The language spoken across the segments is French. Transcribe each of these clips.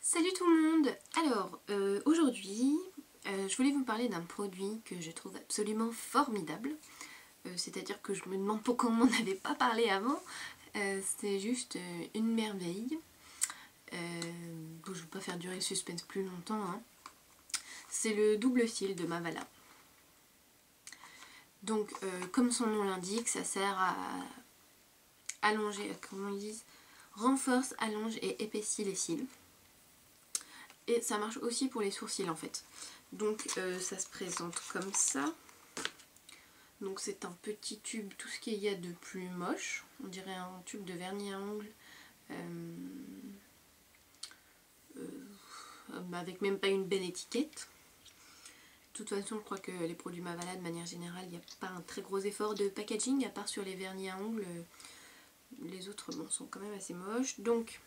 Salut tout le monde. Alors aujourd'hui je voulais vous parler d'un produit que je trouve absolument formidable, c'est-à-dire que je me demande pourquoi on m'en avait pas parlé avant. C'est juste une merveille. Bon, je ne vais pas faire durer le suspense plus longtemps, hein. C'est le double cil de Mavala. Donc comme son nom l'indique, ça sert à allonger, comment ils disent, renforce, allonge et épaissit les cils. Et ça marche aussi pour les sourcils en fait. Donc ça se présente comme ça. Donc c'est un petit tube, tout ce qu'il y a de plus moche. On dirait un tube de vernis à ongles. Avec même pas une belle étiquette. De toute façon je crois que les produits Mavala de manière générale, il n'y a pas un très gros effort de packaging à part sur les vernis à ongles. Les autres bon, sont quand même assez moches. Donc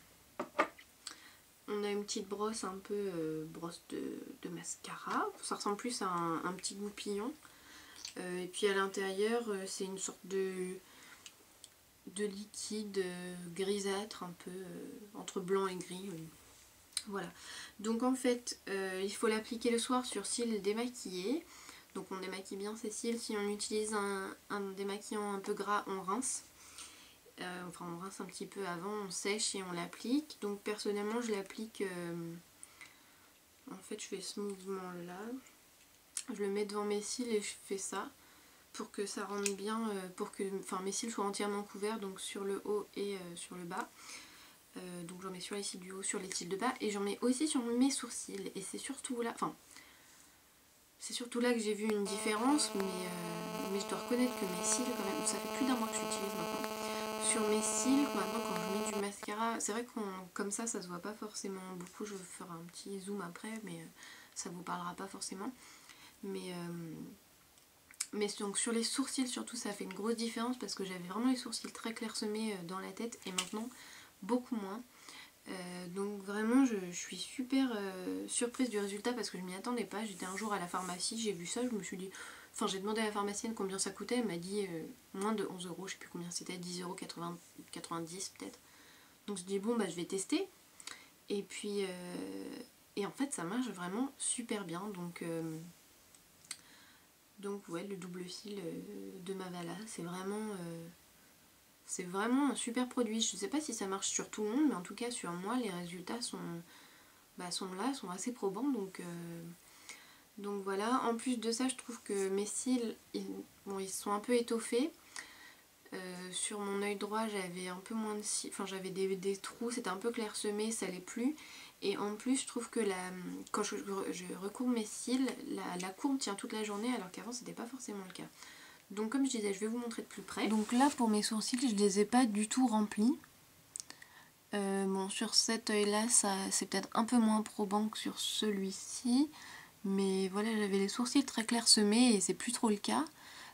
on a une petite brosse un peu brosse de mascara. Ça ressemble plus à un petit goupillon. Et puis à l'intérieur c'est une sorte de liquide grisâtre un peu entre blanc et gris. Voilà. Donc en fait il faut l'appliquer le soir sur cils démaquillés. Donc on démaquille bien ses cils. Si on utilise un démaquillant un peu gras, on rince. Enfin on rince un petit peu avant, on sèche et on l'applique. Donc personnellement je l'applique, en fait je fais ce mouvement là, je le mets devant mes cils et je fais ça pour que ça rentre bien, pour que mes cils soient entièrement couverts, donc sur le haut et sur le bas. Donc j'en mets sur les cils du haut, sur les cils de bas, et j'en mets aussi sur mes sourcils. Et c'est surtout là, que j'ai vu une différence, mais je dois reconnaître que mes cils quand même, ça fait plus d'un mois que je l'utilise maintenant. Sur mes cils, maintenant quand je mets du mascara, c'est vrai que comme ça se voit pas forcément beaucoup, je ferai un petit zoom après, mais ça vous parlera pas forcément. Mais donc sur les sourcils surtout ça fait une grosse différence parce que j'avais vraiment les sourcils très clairsemés dans la tête et maintenant beaucoup moins. Donc vraiment je suis super surprise du résultat parce que je m'y attendais pas. J'étais un jour à la pharmacie, j'ai vu ça, je me suis dit... Enfin j'ai demandé à la pharmacienne combien ça coûtait, elle m'a dit moins de 11 €, je sais plus combien c'était, 10,90 € peut-être. Donc je dis bon bah je vais tester. Et puis et en fait ça marche vraiment super bien. Donc ouais, le double cil de Mavala, c'est vraiment un super produit. Je sais pas si ça marche sur tout le monde, mais en tout cas sur moi les résultats sont là, sont assez probants. Donc voilà, en plus de ça je trouve que mes cils, ils sont un peu étoffés. Sur mon œil droit j'avais un peu moins de cils, enfin j'avais des trous, c'était un peu clairsemé, ça l'est plus. Et en plus je trouve que quand je recourbe mes cils, la courbe tient toute la journée alors qu'avant c'était pas forcément le cas. Donc comme je disais, je vais vous montrer de plus près. Donc là pour mes sourcils je les ai pas du tout remplis. Bon sur cet œil là c'est peut-être un peu moins probant que sur celui-ci. Mais voilà, j'avais les sourcils très clairsemés et c'est plus trop le cas.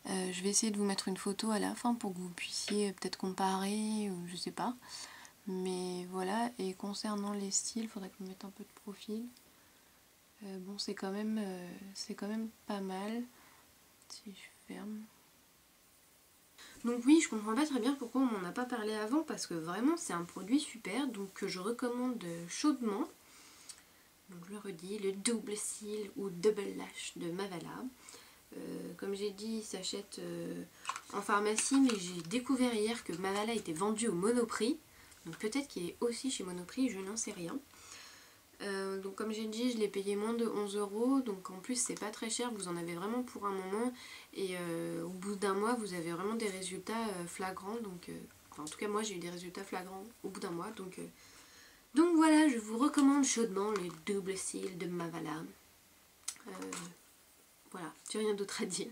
Je vais essayer de vous mettre une photo à la fin pour que vous puissiez peut-être comparer ou je sais pas. Mais voilà, et concernant les styles, il faudrait que je mette un peu de profil. Bon, c'est quand même pas mal. Si je ferme. Donc oui, je comprends pas très bien pourquoi on m'en a pas parlé avant parce que vraiment c'est un produit super, donc que je recommande chaudement. Donc je le redis, le double cil ou double lash de Mavala. Comme j'ai dit, il s'achète en pharmacie, mais j'ai découvert hier que Mavala était vendu au Monoprix. Donc peut-être qu'il est aussi chez Monoprix, je n'en sais rien. Donc comme j'ai dit, je l'ai payé moins de 11 €, donc en plus c'est pas très cher, vous en avez vraiment pour un moment. Et au bout d'un mois, vous avez vraiment des résultats flagrants. Donc, enfin, en tout cas moi j'ai eu des résultats flagrants au bout d'un mois. Donc voilà, je vous recommande chaudement le double cil de Mavala. Voilà, j'ai rien d'autre à dire.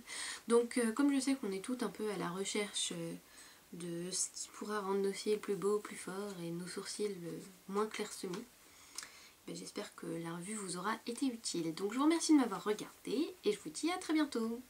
Donc comme je sais qu'on est toutes un peu à la recherche de ce qui pourra rendre nos cils plus beaux, plus forts et nos sourcils moins clairsemés, ben, j'espère que la revue vous aura été utile. Donc je vous remercie de m'avoir regardé et je vous dis à très bientôt.